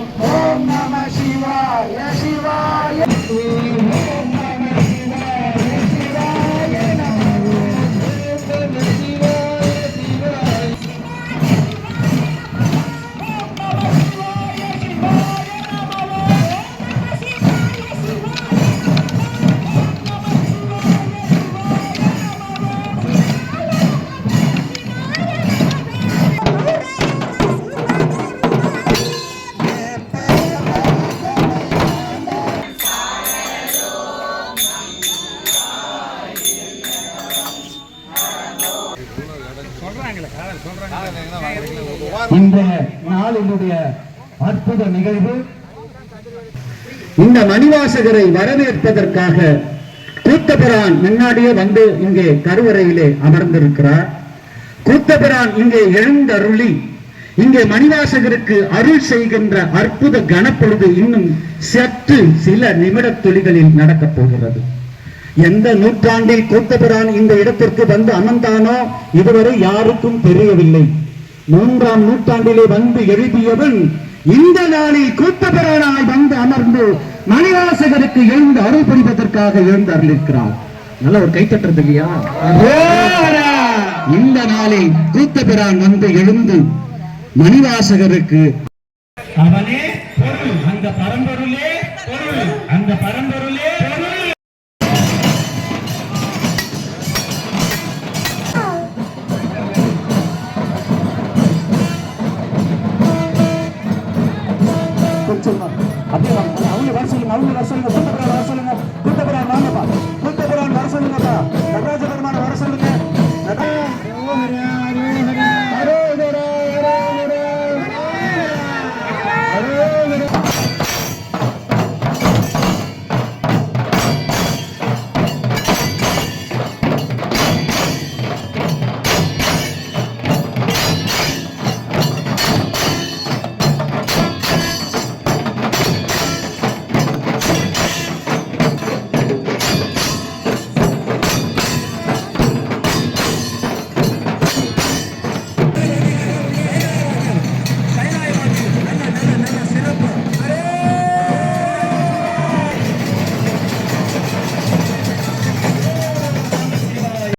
ஓம் நம சிவாய சிவாய ஓம் நம சிவாய சிவாய நம ஓம் நம சிவாய சிவாய இன்றைய நாளினுடைய அற்புத நிகழ்வு. இந்த மணிவாசகரை வரவேற்பதற்காக கூத்தபிரான் முன்னாடியே வந்து இங்கே கருவறையிலே அமர்ந்திருக்கிறார். கூத்தபிரான் இங்கே எழுந்தருளி இங்கே மணிவாசகருக்கு அருள் செய்கின்ற அற்புத கணப்பொழுது இன்னும் சற்று சில நிமிட துளிகளில் நடக்கப் போகிறது. எந்த நூற்றாண்டில் கூத்தபிரான் இந்த இடத்திற்கு வந்து அமர்ந்தானோ இதுவரை யாருக்கும் தெரியவில்லை. 3ஆம் நூற்றாண்டிலே வந்து எழுதியவன் இந்த நாளில் கூத்தபிரானாய் வந்து அமர்ந்து மணிவாசகருக்கு எழுந்து அருள் புரிவதற்காக எழுந்து அருளிருக்கிறார். நல்ல ஒரு கைத்தட்டுறது இல்லையா? இந்த நாளில் கூத்தபிரான் வந்து எழுந்து மணிவாசகருக்கு அவனே பொருள், அந்த பரம்பொருளே பொருள், அந்த பரம்பொருளே பொருள். கொஞ்சம் அப்படியே அவங்க வர சொல்லுங்க, அவங்க வர சொல்லுங்க, கூட்டப்பிரான் வர சொல்லுங்க.